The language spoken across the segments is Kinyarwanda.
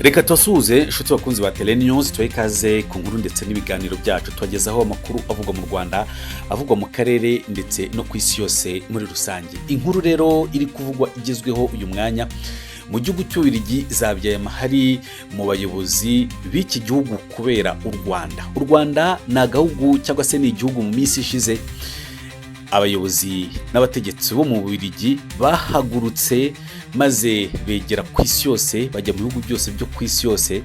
Reka tubasuhuze inshuti bakunzi ba Tele News, tubahe ikaze ku nkuru ndetse n'ibiganiro byacu tubagezaho amakuru avugwa mu Rwanda, avugwa mu karere ndetse no ku isi yose muri rusange. Inkuru rero iri kuvugwa igezweho uyu mwanya mu gihugu cy'Ububiligi zabyaye amahari mu bayobozi b'iki gihugu kubera u Rwanda. U Rwanda ni agahugu cyangwa se ni igihugu mu minsi ishize abayobozi n'abategetsi bo mu Bubiligi bahagurutse maze begera ku isi yose, bajya mu bihugu byose byo ku isi yose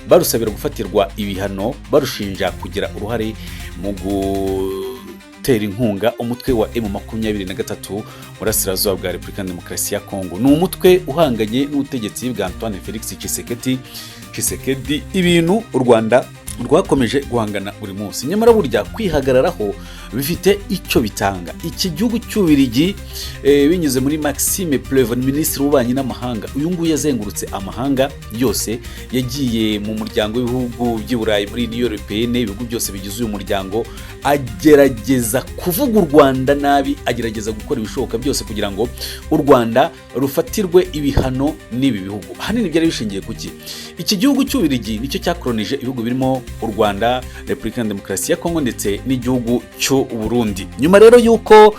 barusabira gufatirwa ibihano, barushinja kugira uruhare mu gutera inkunga umutwe wa M23 burasirazuba bwa Repubulika Demokarasi ya Kongo. Ni umutwe uhanganye n'ubutegetsi bwa Antoine Felix Tshisekedi, ibintu u Rwanda rwakomeje guhangana buri munsi. Nyamara burya kwihagararaho bifite icyo bitanga. Iki gihugu cy'Ububiligi binyuze muri Maxime Prevot, minisitiri w'ububanyi n'amahanga, uyu nguyu yazengurutse amahanga yose, yagiye mu muryango w'ibihugu by'i Burayi muri Union Européenne, ibihugu byose bigize uyu muryango, agerageza kuvuga u Rwanda nabi, agerageza gukora ibishoboka byose kugira ngo u Rwanda rufatirwe ibihano n'ibi bihugu. Ahanini byari bishingiye kuki? Iki gihugu cy'Ububiligi nicyo cyakolonije ibihugu birimo u Rwanda, Repubulika Demokarasi ya Kongo ndetse n'igihugu cy'u Burundi. Nyuma rero yuko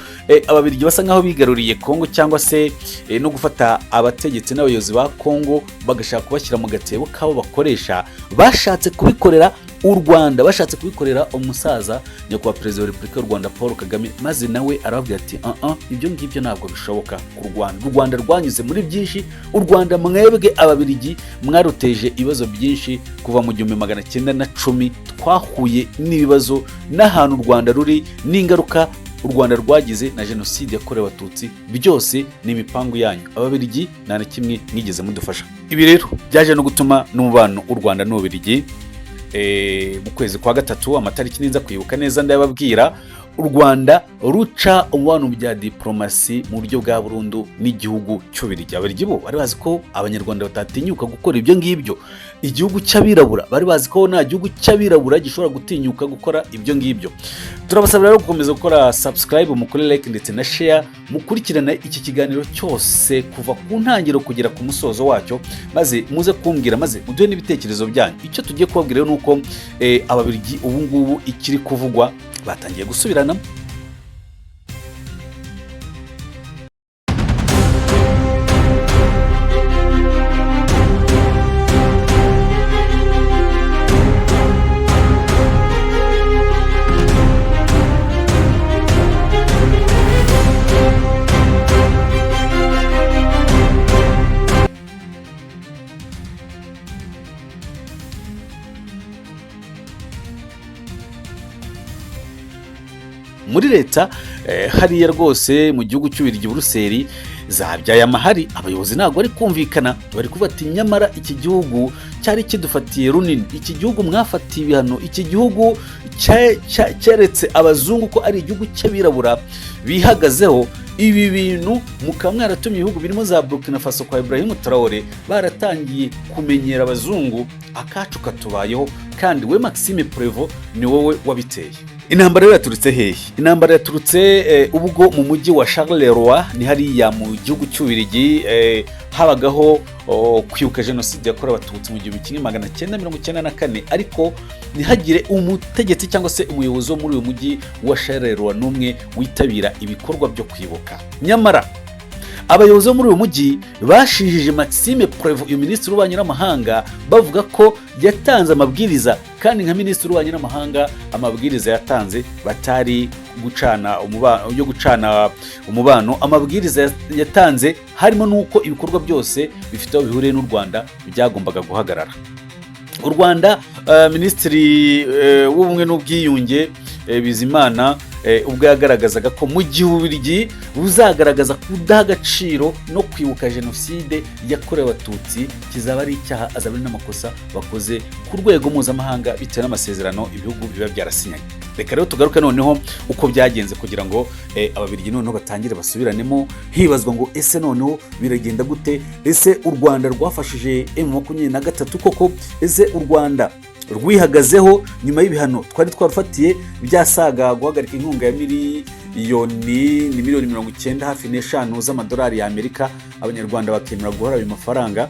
ababiligi basa nkaho bigaruriye Kongo cyangwa se no gufata abategetsi n'abayobozi ba Kongo bagashaka kubashyira mu gatebo kabo bakoresha, bashatse kubikorera u Rwanda, bashatse kubikorera umusaza nyakubahwa perezida wa Repubulika y'u Rwanda Paul Kagame, maze nawe arababwira ati ibyo ngibyo ntabwo bishoboka ku Rwanda. U Rwanda rwanyuze muri byinshi, u Rwanda mwebwe ababiligi mwaruteje ibibazo byinshi kuva mu 1910, twahuye n'ibibazo n'ahantu u Rwanda ruri n'ingaruka u Rwanda rwagize na jenoside yakorewe abatutsi, byose ni imipangu yanyu ababiligi, nta na kimwe mwigeze mudufasha. Ibi rero byaje no gutuma n'umubano u Rwanda n'Ububiligi mu kwezi kwa gatatu, amatariki ninza kwibuka neza ndababwira, u Rwanda ruca umubano bya diplomasi mu buryo bwa burundu n'igihugu cy'Ububiligi. Ababiligi bo bari bazi ko abanyarwanda batatinyuka gukora ibyo ngibyo. Igihugu cy'abirabura bari bazi ko nta gihugu cy'abirabura gishobora gutinyuka gukora ibyo ngibyo. Turabasaba rero gukomeza gukora subscribe, mukore like ndetse na share, mukurikirana iki kiganiro cyose kuva ku ntangiriro kugera ku musozo wacyo, maze muze kumbwira, maze muduhe n'ibitekerezo byanyu. Icyo tugiye kubabwira rero nuko ababiligi ubu ngubu ikiri kuvugwa batangiye gusubirana. Muri leta hariya rwose mu gihugu cy'Ububiligi Buruseli zabyaye amahari, abayobozi ntabwo bari kumvikana, bari kuvuga ati nyamara iki gihugu cyari kidufatiye runini, iki gihugu mwafatiye ibihano, iki gihugu cyeretse abazungu ko ari igihugu cy'abirabura bihagazeho, ibi bintu mukaba mwaratumye ibihugu birimo za Burkina Faso kwa Ibrahim Traoré baratangiye kumenyera abazungu, akacu katubayeho, kandi we Maxime Prevot ni wowe wabiteye. Intambara yaturutse hehe? Intambara yaturutse ubwo mu mujyi wa Charleroi, ni hariya mu gihugu cy'Ububiligi habagaho kwibuka jenoside yakorewe abatutsi mu 1994, ariko ntihagire umutegetsi cyangwa se umuyobozi wo muri uyu mujyi wa Charleroi n'umwe witabira ibikorwa byo kwibuka. Nyamara abayobozi bo muri uyu mujyi bashijije Maxime Prevot, uyu minisitiri w'ububanyi n'amahanga, bavuga ko yatanze amabwiriza, kandi nka minisitiri w'ububanyi n'amahanga amabwiriza yatanze batari gucana umubano. Amabwiriza yatanze harimo nuko ibikorwa byose bifite aho bihuriye n'u Rwanda byagombaga guhagarara. U Rwanda, minisitiri w'ubumwe n'ubwiyunge Bizimana ubwo yagaragazaga ko mu gihe Ububiligi buzagaragaza kudaha agaciro no kwibuka jenoside yakorewe abatutsi, kizaba ari icyaha, azaba ari n'amakosa bakoze ku rwego mpuzamahanga bitewe n'amasezerano ibihugu biba byarasinyanye. Reka rero tugaruke noneho uko byagenze kugira ngo ababiligi noneho batangire basubiranemo, hibazwa ngo ese noneho biragenda gute? Ese u Rwanda rwafashije M23 koko? Ese u Rwanda rwihagazeho nyuma y'ibihano twari twarufatiye byasaga guhagarika inkunga ya miliyoni 90 hafi n'eshanu z'amadolari y'Amerika. Abanyarwanda bakemera guhora ayo amafaranga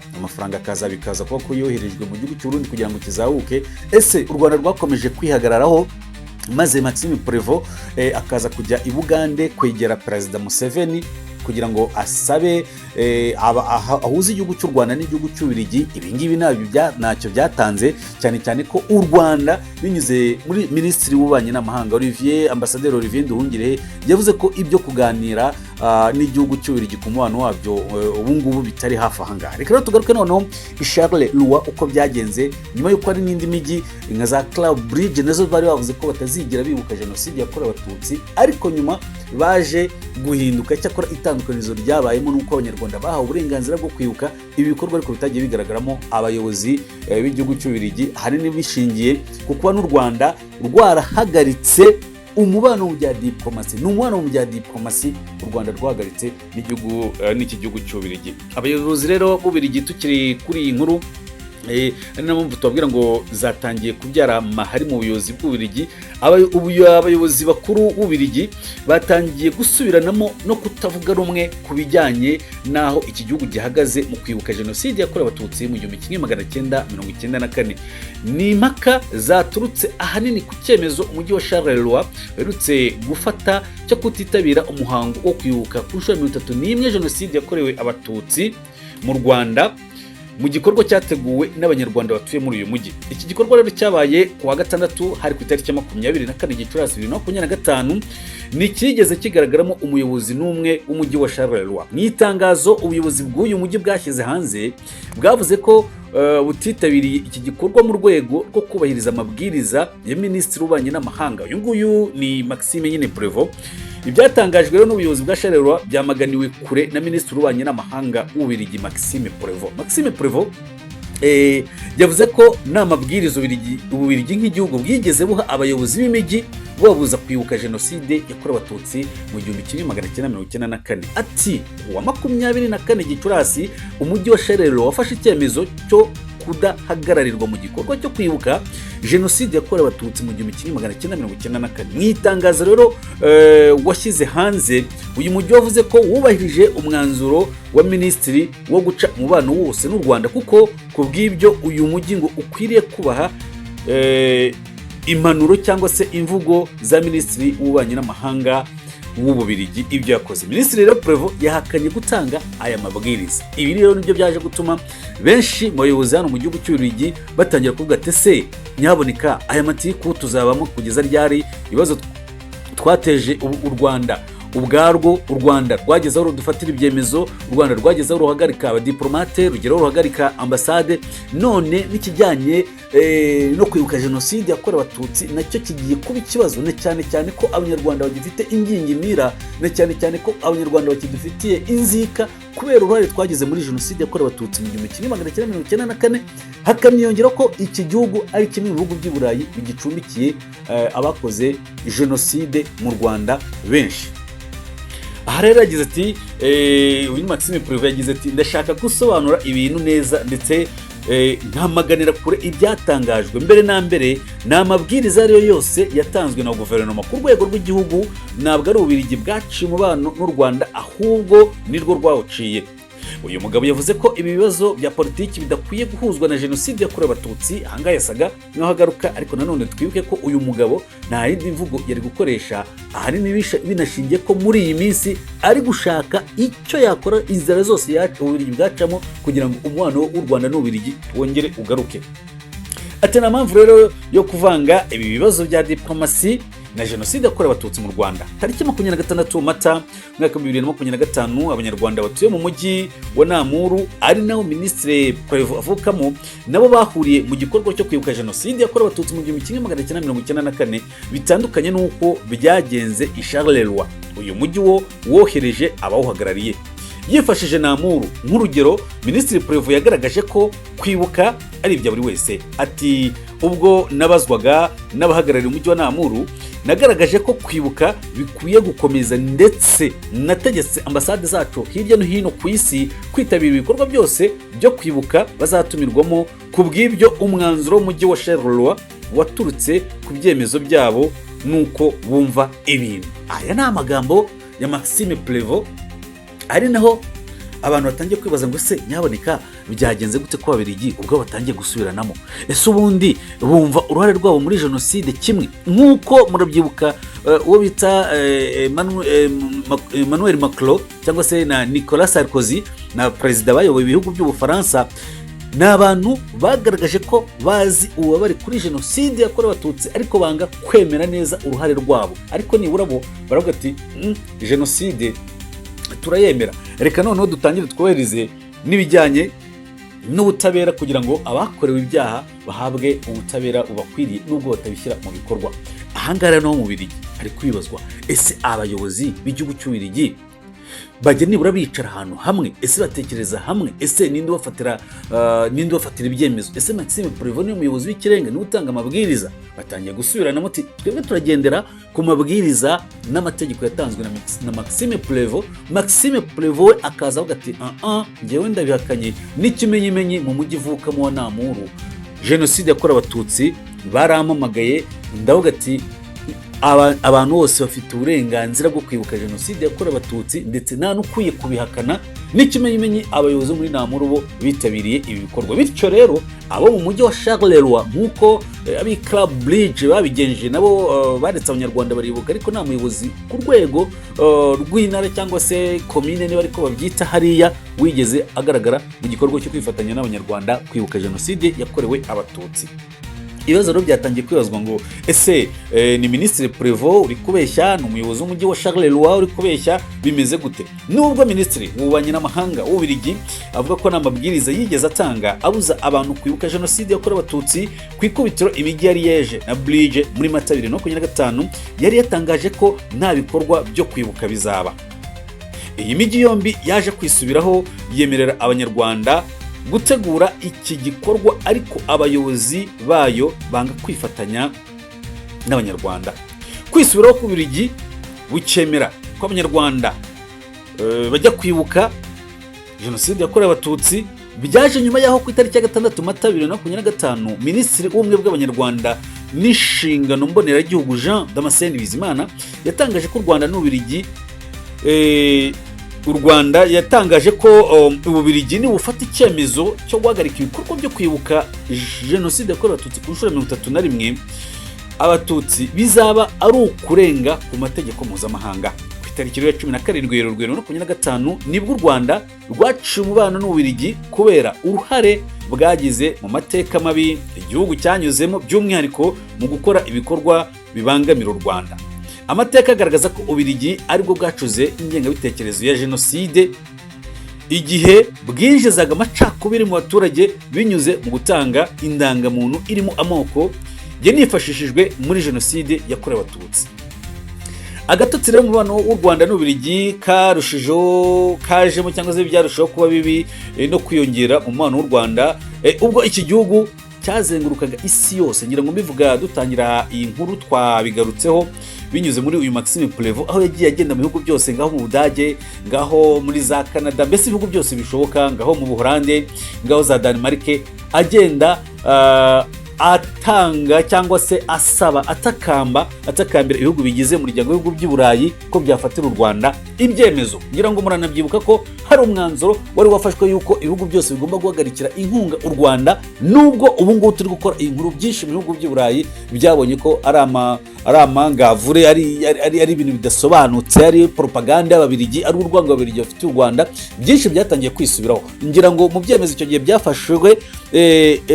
bikaza kuba ko yoherejwe mu gihugu cy'u Burundi kugira ngo kizahuke. Ese u Rwanda rwakomeje kwihagararaho maze Maxime Prévost akaza kujya i Bugande kwegera Perezida Museveni kugira ngo asabe ahuze igihugu cy'u Rwanda n'igihugu cy'Ububiligi. Ibi ngibi ntacyo byatanze, cyane cyane ko u Rwanda binyuze muri Minisitiri w'Ububanyi n'Amahanga Ambasaderi Olivier Nduhungirehe yavuze ko ibyo kuganira n'igihugu cy'Ububiligi ku mubano wabyo ubu ngubu bitari hafi aha ngaha. Reka rero tugaruke noneho i Charleroi uko byagenze nyuma y'uko hari n'indi mijyi nka za Club Bridge nazo bari bavuze ko batazigera bibuka jenoside yakorewe Abatutsi, ariko nyuma baje guhinduka. Cyakora itandukanizo ryabayemo n'uko Abanyarwanda bahawe uburenganzira bwo kwibuka ibi bikorwa, ariko bitagiye bigaragaramo abayobozi b'igihugu cy'Ububiligi, ahanini bishingiye ku kuba n'u Rwanda rwarahagaritse umubano mu bya diplomasi. Ni umubano mu bya diplomasi u Rwanda rwahagaritse n'iki gihugu cy'Ububiligi. Abayobozi rero b'Ububiligi, tukiri kuri iyi nkuru, ari na mpamvu tubabwira ngo zatangiye kubyara amahari mu buyobozi bw'Ububiligi. Abayobozi bakuru b'Ububiligi batangiye gusubiranamo no kutavuga rumwe ku bijyanye n'aho iki gihugu gihagaze mu kwibuka jenoside yakorewe Abatutsi mu 1994. Ni impaka zaturutse ahanini ku cyemezo umujyi wa Charleroi uherutse gufata cyo kutitabira umuhango wo kwibuka ku nshuro ya 31 jenoside yakorewe Abatutsi mu Rwanda, mu gikorwa cyateguwe n'Abanyarwanda batuye muri uyu mujyi. Iki gikorwa rero cyabaye ku wa gatandatu hari ku itariki ya 24 Gicurasi 2025. Ni kigeze kigaragaramo umuyobozi n'umwe w'umujyi wa Charleroi. Mu itangazo ubuyobozi bw'uyu mujyi bwashyize hanze bwavuze ko butitabiriye iki gikorwa mu rwego rwo kubahiriza amabwiriza ya Minisitiri w'Ububanyi n'Amahanga. Uyu nguyu ni Maxime Prévost. Ibyatangajwe rero n'ubuyobozi bwa Charleroi byamaganiwe kure na Minisitiri w'Ububanyi n'Amahanga w'Ububiligi Maxime Prévost. Maxime Prévost yavuze ko nta mabwiriza Ububiligi nk'igihugu bwigeze buha abayobozi b'imijyi babuza kwibuka jenoside yakorewe Abatutsi mu 1994. Ati wa 24 Gicurasi umujyi wa Charleroi wafashe icyemezo cyo kudahagararirwa mu gikorwa cyo kwibuka jenoside yakorewe Abatutsi mu 1994. Mu itangazo rero washyize hanze, uyu mujyi wavuze ko wubahirije umwanzuro wa minisitiri wo guca umubano wose n'u Rwanda, kuko kubw'ibyo uyu mujyi ngo ukwiriye kubaha impanuro cyangwa se imvugo za Minisitiri w'Ububanyi n'Amahanga w'Ububiligi ibyo yakoze. Minisitiri rero Prévost yahakanye gutanga aya mabwiriza. Ibi rero nibyo byaje gutuma benshi mu bayobozi hano mu gihugu cy'Ububiligi batangira kuvuga ati ese nyaboneka aya matiku tuzabamo kugeza ryari? Ibibazo twateje u Rwanda ubwarwo, u Rwanda rwagezeho rudufatira ibyemezo, u Rwanda rwagezeho ruhagarika abadiplomate, rugeraho ruhagarika ambasade, none n'ikijyanye no kwibuka jenoside yakorewe Abatutsi nacyo kigiye kuba ikibazo, na cyane ko Abanyarwanda bagifite ingingimira, na cyane ko Abanyarwanda bakidufitiye inzika kubera uruhare twagize muri jenoside yakorewe Abatutsi mu 1994. Hakaniyongera ko iki gihugu ari kimwe mu bihugu by'i Burayi bigicumbikiye abakoze jenoside mu Rwanda benshi. Aha rero yagize ati uyu Maxime Prévost yagize ati ndashaka gusobanura ibintu neza ndetse ntamaganira kure ibyatangajwe mbere na mbere. Ni amabwiriza ariyo yose yatanzwe na guverinoma ku rwego rw'igihugu, ntabwo ari Ububiligi bwaciye umubano n'u Rwanda ahubwo nirwo rwawuciye. Uyu mugabo yavuze ko ibi bibazo bya politiki bidakwiye guhuzwa na jenoside yakorewe Abatutsi. Ahangaha yasaga nkaho agaruka, ariko nanone twibuke ko uyu mugabo nta yindi mvugo yari gukoresha, ahanini binashingiye ko muri iyi minsi ari gushaka icyo yakora inzira zose Ububiligi bwacamo kugira ngo umubano w'u Rwanda n'Ububiligi wongere ugaruke. Ati nta mpamvu rero yo kuvanga ibi bibazo bya diplomasi na jenoside yakorewe Abatutsi mu Rwanda. Tariki 26 Mata mwaka 2025 Abanyarwanda batuye mu mujyi wa Namuru ari naho Minisitiri Prévost avukamo nabo bahuriye mu gikorwa cyo kwibuka jenoside yakorewe Abatutsi mu 1994, bitandukanye n'uko byagenze i Charleroi. Uyu mujyi wohereje abawuhagarariye. Yifashije Namuru nk'urugero, Minisitiri Prévost yagaragaje ko kwibuka ari ibya buri wese. Ati ubwo nabazwaga n'abahagarariye umujyi wa Namuru nagaragaje ko kwibuka bikwiye gukomeza ndetse nategetse ambasade zacu hirya no hino ku isi kwitabira ibikorwa byose byo kwibuka bazatumirwamo. Ku bw'ibyo umwanzuro w'umujyi wa Charleroi waturutse ku byemezo byabo nuko bumva ibintu. Aya ni amagambo ya Maxime Prévost, ari naho abantu batangiye kwibaza ngo se nyaboneka byagenze gute ko Ababiligi ubwo batangiye gusubiranamo, ese ubundi bumva uruhare rwabo muri jenoside kimwe nk'uko murabyibuka uwo bita Emmanuel Macron cyangwa se na Nicolas Sarkozy na perezida bayoboye ibihugu by'Ubufaransa, ni abantu bagaragaje ko bazi ububabare kuri jenoside yakorewe Abatutsi ariko banga kwemera neza uruhare rwabo. Ariko nibura bo baravuga ati jenoside turayemera, reka noneho dutangire twohereze n'ibijyanye n'ubutabera kugira ngo abakorewe ibyaha bahabwe ubutabera bubakwiriye nubwo batabishyira mu bikorwa. Ahangaha no mu Bubiligi hari kwibazwa, ese abayobozi b'igihugu cy'Ububiligi bajya nibura bicara ahantu hamwe, ese batekereza hamwe, ese ninde ubafatira ibyemezo, ese Maxime Prévost ni umuyobozi w'ikirenga ni utanga amabwiriza? Batangiye gusubirana muti twebwe turagendera ku mabwiriza n'amategeko yatanzwe na Maxime Prévost. Maxime Prévost akaza avuga ati njyewe ndabihakanye n'ikimenyimenyi mu mujyi ivukamo wa Namuru jenoside yakorewe Abatutsi barampamagaye ndavuga ati abantu bose bafite uburenganzira bwo kwibuka jenoside yakorewe Abatutsi ndetse nta n'ukwiye kubihakana, n'ikimenyimenyi abayobozi muri Namuru bo bitabiriye ibi bikorwa. Bityo rero abo mu mujyi wa Charleroi nk'uko abi Club Bridge babigenje nabo baretse abanyarwanda baribuka, ariko nta muyobozi ku rwego rw'intara cyangwa se komine niba ariko babyita hariya wigeze agaragara mu gikorwa cyo kwifatanya n'abanyarwanda kwibuka jenoside yakorewe Abatutsi. Ibibazo rero byatangiye kwibazwa ngo ese ni Minisitiri Prévost uri kubeshya, ni umuyobozi w'umujyi wa Charleroi uri kubeshya, bimeze gute? Nubwo Minisitiri w'Ububanyi n'Amahanga w'Ububiligi avuga ko n'amabwiriza yigeze atanga abuza abantu kwibuka jenoside yakorewe Abatutsi ku ikubitiro imijyi ya Liège na Bruges muri Mata 2025, yari yatangaje ko nta bikorwa byo kwibuka bizaba. Iyi mijyi yombi yaje kwisubiraho yemerera abanyarwanda gutegura iki gikorwa, ariko abayobozi bayo banga kwifatanya n'abanyarwanda. Kwisubiraho ku Bubiligi bukemera ko abanyarwanda bajya kwibuka jenoside yakorewe Abatutsi byaje nyuma yaho ku itariki ya 6 Mata 2025 Minisitiri w'Ubumwe bw'Abanyarwanda n'inshingano mboneragihugu Jean Damascene Bizimana yatangaje ko u Rwanda n'Ububiligi u Rwanda yatangaje ko Ububiligi ni bufata icyemezo cyo guhagarika ibikorwa byo kwibuka jenoside yakorewe Abatutsi ku nshuro 31 Abatutsi bizaba ari ukurenga ku mategeko mpuzamahanga. Ku itariki ya 17 Werurwe 2025 nibwo u Rwanda rwaciye umubano n'Ububiligi kubera uruhare bwagize mu mateka mabi igihugu cyanyuzemo, by'umwihariko mu gukora ibikorwa bibangamira u Rwanda. Amateka agaragaza ko Ububiligi aribwo bwacuze ingengabitekerezo ya jenoside igihe bwinjizaga amacakubiri mu baturage binyuze mu gutanga indangamuntu irimo amoko yanifashishijwe muri jenoside yakorewe Abatutsi. Agatotsi rero umubano w'u Rwanda n'Ububiligi kajemo cyangwa se byarushaho kuba bibi no kwiyongera mu mubano w'u Rwanda ubwo iki gihugu cyazengurukaga isi yose. Ngira ngo mbivuga dutangira iyi nkuru twabigarutseho binyuze muri uyu Maxime Prévost, aho yagiye agenda mu bihugu byose, ngaho mu Budage, ngaho muri za Canada, mbese ibihugu byose bishoboka, ngaho mu Buholande, ngaho za Denmark, agenda atanga cyangwa se asaba atakambira ibihugu bigize umuryango w'ibihugu by'i Burayi ko byafatira u Rwanda ibyemezo. Ngira ngo muranabyibuka ko hari umwanzuro wari wafashwe yuko ibihugu byose bigomba guhagarikira inkunga u Rwanda, nubwo ubu ngubu turi gukora inkuru byinshi mu bihugu by'i Burayi byabonye ko ari amangavure, ari ibintu bidasobanutse, ari propaganda y'Ababiligi, ari urwango Ababiligi bafitiye u Rwanda. Byinshi byatangiye kwisubiraho. Ngira ngo mu byemezo icyo gihe byafashwe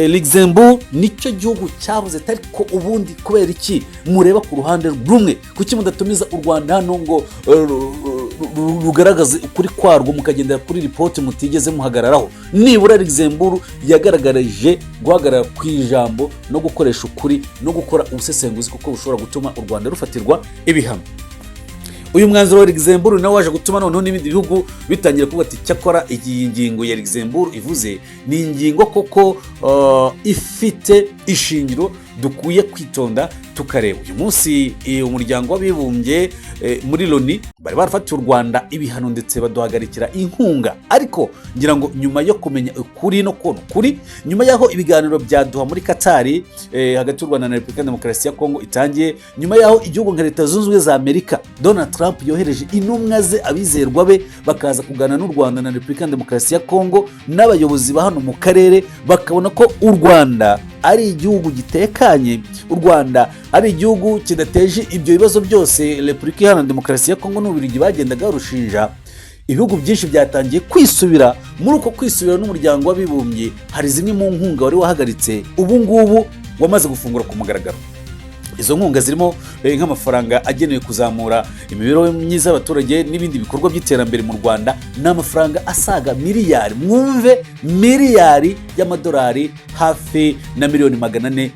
Luxembourg nicyo gihugu cyavuze, ariko ubundi kubera iki mureba ku ruhande rumwe? Kuki mudatumiza u Rwanda hano ngo rugaragaze ukuri kwarwo, mukagendera kuri report mutigeze muhagararaho? Nibura Luxembourg yagaragaje guhagarara ku ijambo no gukoresha ukuri no gukora ubusesenguzi kuko bushobora gutuma u Rwanda rufatirwa ibihano. Uyu mwanzuro wa Luxembourg nawe waje gutuma noneho n'ibindi bihugu bitangira kuvuga ati cyakora iyi ngingo ya Luxembourg ivuze ni ingingo koko ifite ishingiro, dukwiye kwitonda tukareba uyu munsi umuryango w'abibumbye muri Loni bari barafatiye u Rwanda ibihano ndetse baduhagarikira inkunga, ariko ngira ngo nyuma yo kumenya ukuri no kubona ukuri, nyuma y'aho ibiganiro byaduha muri Katari hagati y'u Rwanda na Repubulika Demokarasi ya Kongo itangiye, nyuma y'aho igihugu nka Leta Zunze Ubumwe za Amerika Donald Trump yohereje intumwa ze abizerwa be bakaza kuganira n'u Rwanda na Repubulika Demokarasi ya Kongo n'abayobozi ba hano mu karere, bakabona ko u Rwanda ari igihugu gitekanye, u Rwanda ari igihugu kidateje ibyo bibazo byose Repubulika Iharanira Demokarasi ya Kongo n'Ububiligi bagendaga barushinja. Ibihugu byinshi byatangiye kwisubira, muri uko kwisubira n'umuryango w'abibumbye hari zimwe mu nkunga wari wahagaritse ubu ngubu wamaze gufungura ku mugaragaro. Izo nkunga zirimo nk'amafaranga agenewe kuzamura imibereho myiza y'abaturage n'ibindi bikorwa by'iterambere mu Rwanda, n'amafaranga asaga miliyari, mwumve miliyari y'amadolari, hafi na miliyoni 400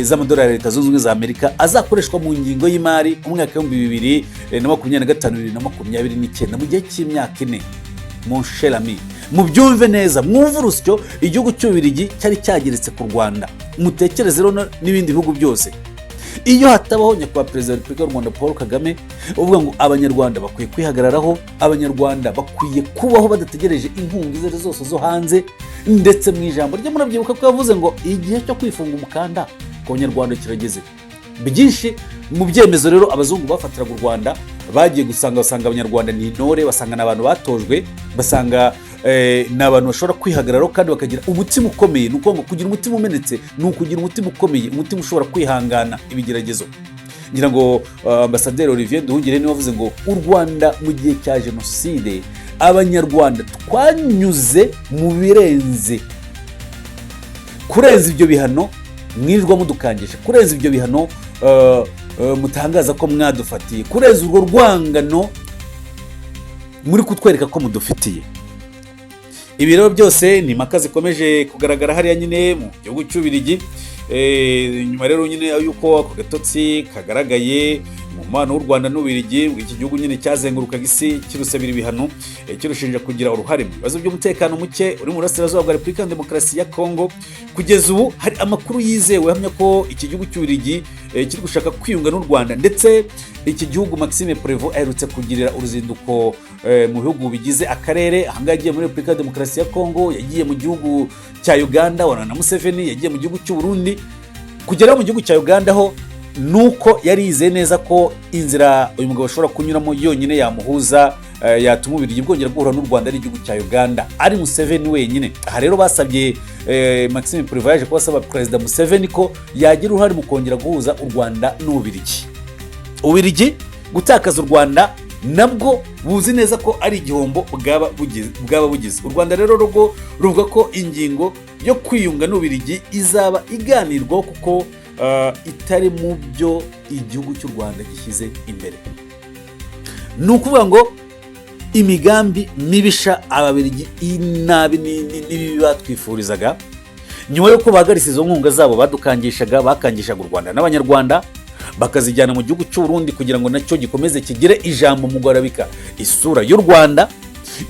z'amadolari Leta Zunze Ubumwe za Amerika azakoreshwa mu ngingo y'imari umwaka w'2025 2029 mu gihe cy'imyaka 4. Mon cher ami, mubyumve neza, mwumve urusyo igihugu cy'Ububiligi cyari cyageretse ku Rwanda, mutekereze rero n'ibindi bihugu byose. Iyo hatabaho nyakubahwa Perezida wa Repubulika y'u Rwanda Paul Kagame uvuga ngo abanyarwanda bakwiye kwihagararaho, abanyarwanda bakwiye kubaho badategereje inkunga izo zose zo hanze, ndetse mu ijambo rye murabyibuka ko yavuze ngo igihe cyo kwifunga umukanda ku banyarwanda kirageze. Byinshi mu byemezo rero abazungu bafatiraga u Rwanda bagiye basanga abanyarwanda ni intore, basanga n'abantu batojwe, basanga ni abantu bashobora kwihagararaho kandi bakagira umutima ukomeye. Ni ukuvuga ngo kugira umutima umenetse ni ukugira umutima ukomeye, umutima ushobora kwihangana ibigeragezo. Ngira ngo Ambasaderi Olivier Nduhungire niwe wavuze ngo u Rwanda mu gihe cya jenoside abanyarwanda twanyuze mu birenze kurenza ibyo bihano mwirirwa mudukangisha, kurenza ibyo bihano mutangaza ko mwadufatiye, kurenza urwo rwangano muri kutwereka ko mudufitiye. Ibi rero byose ni impaka zikomeje kugaragara hariya nyine mu gihugu cy'Ububiligi. Nyuma rero nyine yuko ako gatotsi kagaragaye mu mubano w'u Rwanda n'Ububiligi, iki gihugu nyine cyazengurukaga isi kirusabira ibihano, kirushinja kugira uruhare mu bibazo by'umutekano muke uri mu burasirazuba bwa Repubulika Demokarasi ya Kongo. Kugeza ubu hari amakuru yizewe ahamya ko iki gihugu cy'Ububiligi kiri gushaka kwiyunga n'u Rwanda, ndetse iki gihugu Maxime Prévost aherutse kugirira uruzinduko mu bihugu bigize akarere. Ahangaha yagiye muri Repubulika Demokarasi ya Kongo, yagiye mu gihugu cya Uganda wana na Museveni, yagiye mu gihugu cy'u Burundi. Kugera mu gihugu cya Uganda ho nuko yari yizeye neza ko inzira uyu mugabo ashobora kunyuramo yonyine yamuhuza, yatuma Ububiligi bwongera guhura n'u Rwanda ari igihugu cya Uganda, ari Museveni wenyine. Aha rero basabye Maxime Prévost yaje kubasaba Perezida Museveni ko yagira uruhare mu kongera guhuza u Rwanda n'Ububiligi. Ububiligi gutakaza u Rwanda nabwo buzi neza ko ari igihombo bwaba bugize. U Rwanda rero rwo ruvuga ko ingingo yo kwiyunga n'Ububiligi izaba iganirwaho kuko itari mu byo igihugu cy'u Rwanda gishyize imbere. Ni ukuvuga ngo imigambi mibisha Ababiligi inabi n'ibibi batwifurizaga, nyuma y'uko bahagaritse izo nkunga zabo bakangishaga u Rwanda n'abanyarwanda, bakazijyana mu gihugu cy'u Burundi kugira ngo nacyo gikomeze kigire ijambo mu guharabika isura y'u Rwanda.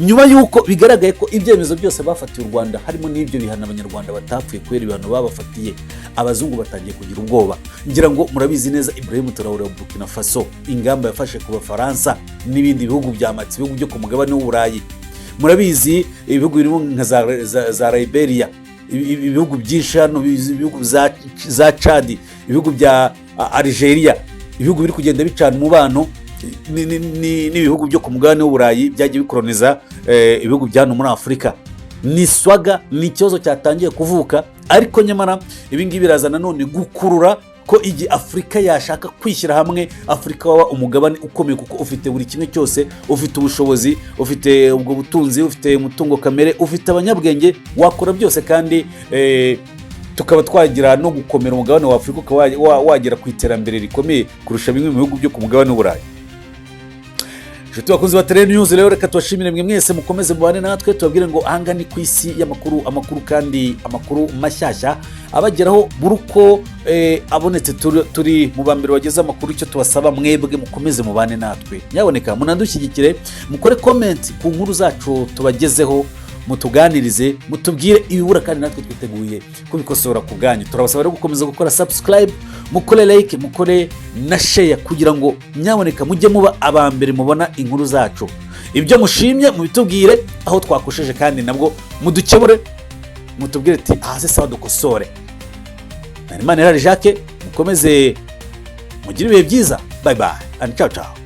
Nyuma y'uko bigaragaye ko ibyemezo byose bafatiye u Rwanda harimo n'ibyo bihano abanyarwanda batapfuye kubera ibihano babafatiye, abazungu batangiye kugira ubwoba. Ngira ngo murabizi neza Ibrahim Traoré wa Burkina Faso, ingamba yafashe ku Bafaransa n'ibindi bihugu byamatse, ibihugu byo ku mugabane w'Uburayi. Murabizi ibihugu birimo nka za Liberia, ibihugu byinshi hano, ibihugu za Chad, ibihugu bya Algeria, ibihugu biri kugenda bicana umubano n'ibihugu byo ku mugabane w'Uburayi byagiye bikoloniza ibihugu bya hano muri Afurika. Ni swaga, ni ikibazo cyatangiye kuvuka, ariko nyamara ibi ngibi birazana none gukurura ko igihe Afurika yashaka kwishyira hamwe, Afurika waba umugabane ukomeye kuko ufite buri kimwe cyose, ufite ubushobozi, ufite ubwo butunzi, ufite umutungo kamere, ufite abanyabwenge, wakora byose kandi tukaba twagira no gukomera umugabane wa Afurika ukaba wagera ku iterambere rikomeye kurusha bimwe mu bihugu byo ku mugabane w'Uburayi. Inshuti bakunzi ba Tele News, rero reka tubashimire mwe mwese mukomeze mubane natwe, tubabwire ngo ahanga ni ku isi y'amakuru kandi amakuru mashyashya abageraho buri uko abonetse. Turi mu bambere bageze amakuru. Icyo tubasaba mwebwe mukomeze mubane natwe, nyaboneka munadushyigikire, mukore comment ku nkuru zacu tubagezeho, mutuganirize, mutubwire ibibura, kandi natwe twiteguye kubikosora ku bwanyu. Turabasaba rero gukomeza gukora subscribe, mukore like, mukore na share, kugira ngo nyaboneka mujye muba aba mbere mubona inkuru zacu. Ibyo mushimye mubitubwire aho twakosheje, kandi nabwo mudukebure, mutubwire ati ahaze sawa dukosore. Narimana Jacques, mukomeze mugire ibihe byiza. Bye bye and ciao ciao.